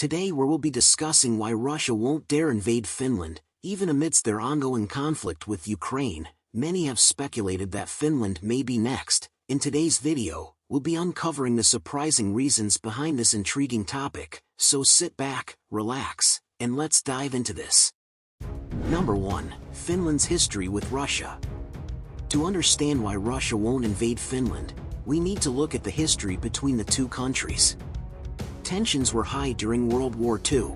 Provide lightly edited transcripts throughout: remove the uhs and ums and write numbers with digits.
Today we'll be discussing why Russia won't dare invade Finland, even amidst their ongoing conflict with Ukraine. Many have speculated that Finland may be next. In today's video, we'll be uncovering the surprising reasons behind this intriguing topic, so sit back, relax, and let's dive into this. Number 1. Finland's history with Russia. To understand why Russia won't invade Finland, we need to look at the history between the two countries. Tensions were high during World War II.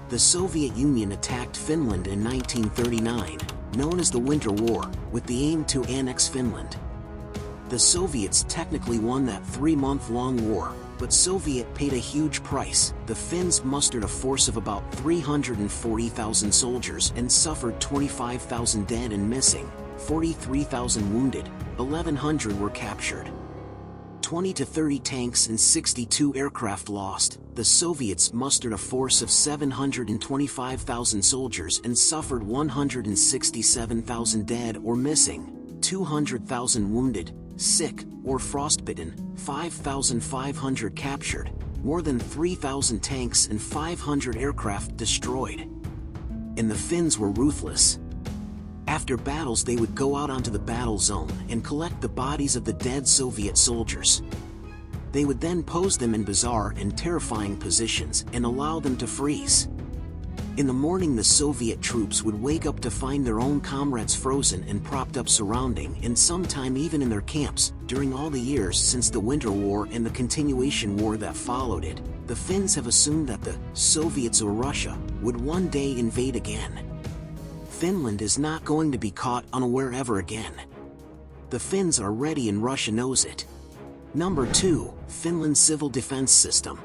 The Soviet Union attacked Finland in 1939, known as the Winter War, with the aim to annex Finland. The Soviets technically won that 3-month-long war, but Soviet paid a huge price. The Finns mustered a force of about 340,000 soldiers and suffered 25,000 dead and missing, 43,000 wounded, 1,100 were captured. 20 to 30 tanks and 62 aircraft lost. The Soviets mustered a force of 725,000 soldiers and suffered 167,000 dead or missing, 200,000 wounded, sick, or frostbitten, 5,500 captured, more than 3,000 tanks and 500 aircraft destroyed. And the Finns were ruthless. After battles they would go out onto the battle zone and collect the bodies of the dead Soviet soldiers. They would then pose them in bizarre and terrifying positions and allow them to freeze. In the morning the Soviet troops would wake up to find their own comrades frozen and propped up surrounding and sometime even in their camps. During all the years since the Winter War and the continuation war that followed it, the Finns have assumed that the Soviets or Russia would one day invade again. Finland is not going to be caught unaware ever again. The Finns are ready and Russia knows it. Number 2. Finland's civil defense system.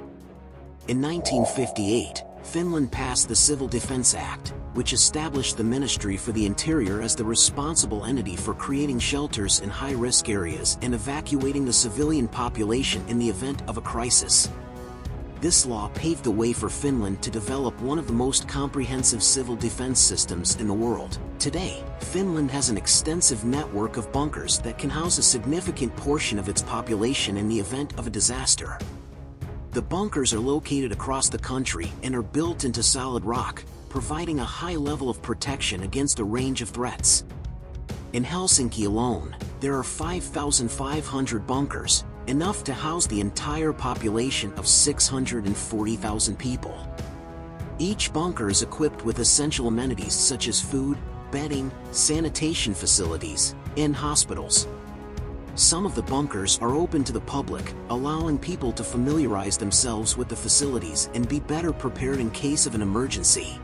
In 1958, Finland passed the Civil Defense Act, which established the Ministry for the Interior as the responsible entity for creating shelters in high-risk areas and evacuating the civilian population in the event of a crisis. This law paved the way for Finland to develop one of the most comprehensive civil defense systems in the world. Today, Finland has an extensive network of bunkers that can house a significant portion of its population in the event of a disaster. The bunkers are located across the country and are built into solid rock, providing a high level of protection against a range of threats. In Helsinki alone, there are 5,500 bunkers, enough to house the entire population of 640,000 people. Each bunker is equipped with essential amenities such as food, bedding, sanitation facilities, and hospitals. Some of the bunkers are open to the public, allowing people to familiarize themselves with the facilities and be better prepared in case of an emergency.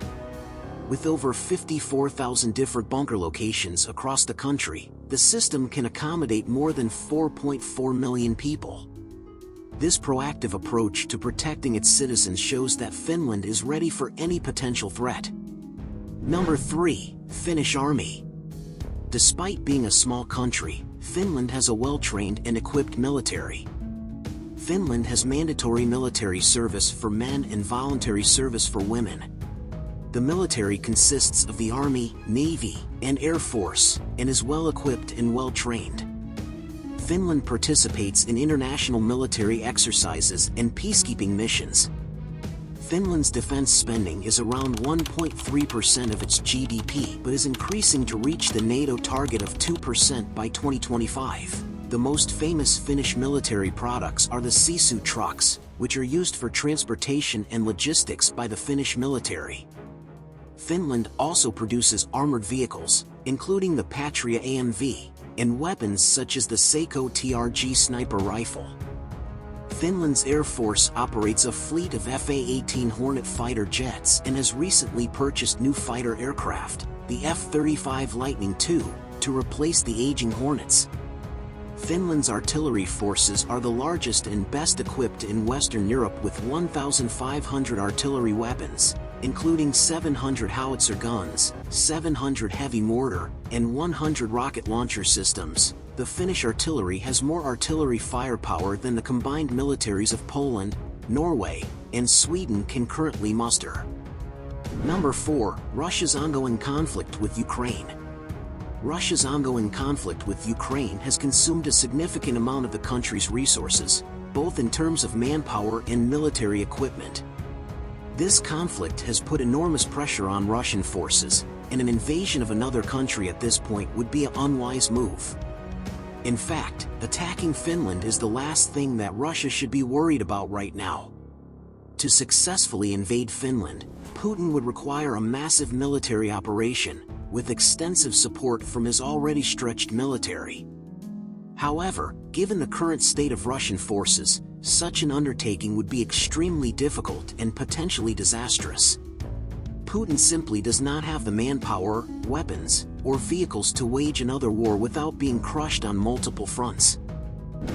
With over 54,000 different bunker locations across the country, the system can accommodate more than 4.4 million people. This proactive approach to protecting its citizens shows that Finland is ready for any potential threat. Number 3. Finnish Army. Despite being a small country, Finland has a well-trained and equipped military. Finland has mandatory military service for men and voluntary service for women. The military consists of the Army, Navy, and Air Force, and is well-equipped and well-trained. Finland participates in international military exercises and peacekeeping missions. Finland's defense spending is around 1.3% of its GDP but is increasing to reach the NATO target of 2% by 2025. The most famous Finnish military products are the Sisu trucks, which are used for transportation and logistics by the Finnish military. Finland also produces armored vehicles, including the Patria AMV, and weapons such as the Seiko TRG sniper rifle. Finland's Air Force operates a fleet of Fa-18 Hornet fighter jets and has recently purchased new fighter aircraft, the F-35 Lightning II, to replace the aging Hornets. Finland's artillery forces are the largest and best equipped in Western Europe with 1,500 artillery weapons, including 700 howitzer guns, 700 heavy mortar, and 100 rocket launcher systems. The Finnish artillery has more artillery firepower than the combined militaries of Poland, Norway, and Sweden can currently muster. Number 4. Russia's ongoing conflict with Ukraine. Russia's ongoing conflict with Ukraine has consumed a significant amount of the country's resources, both in terms of manpower and military equipment. This conflict has put enormous pressure on Russian forces, and an invasion of another country at this point would be an unwise move. In fact, attacking Finland is the last thing that Russia should be worried about right now. To successfully invade Finland, Putin would require a massive military operation, with extensive support from his already stretched military. However, given the current state of Russian forces, such an undertaking would be extremely difficult and potentially disastrous. Putin simply does not have the manpower, weapons, or vehicles to wage another war without being crushed on multiple fronts.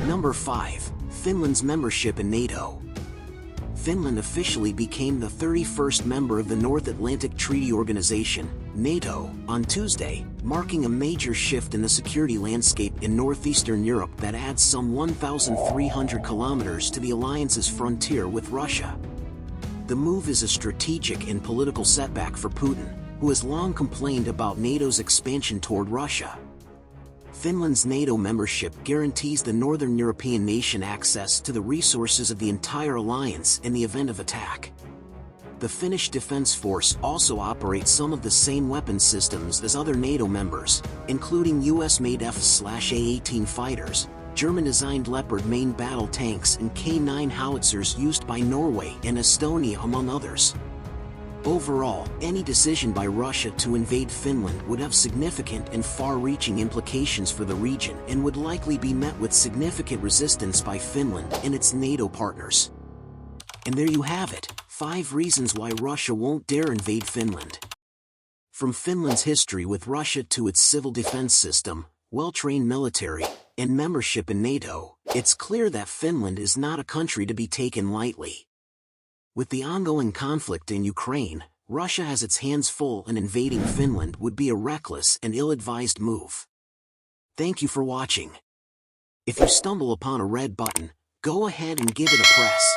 Number 5. Finland's membership in NATO. Finland officially became the 31st member of the North Atlantic Treaty Organization, NATO, on Tuesday, marking a major shift in the security landscape in northeastern Europe that adds some 1,300 kilometers to the alliance's frontier with Russia. The move is a strategic and political setback for Putin, who has long complained about NATO's expansion toward Russia. Finland's NATO membership guarantees the Northern European nation access to the resources of the entire alliance in the event of attack. The Finnish Defence Force also operates some of the same weapon systems as other NATO members, including US-made F/A-18 fighters, German-designed Leopard main battle tanks and K9 howitzers used by Norway and Estonia among others. Overall, any decision by Russia to invade Finland would have significant and far-reaching implications for the region and would likely be met with significant resistance by Finland and its NATO partners. And there you have it, 5 reasons why Russia won't dare invade Finland. From Finland's history with Russia to its civil defense system, well-trained military, and membership in NATO, it's clear that Finland is not a country to be taken lightly. With the ongoing conflict in Ukraine, Russia has its hands full, and invading Finland would be a reckless and ill-advised move. Thank you for watching. If you stumble upon a red button, go ahead and give it a press.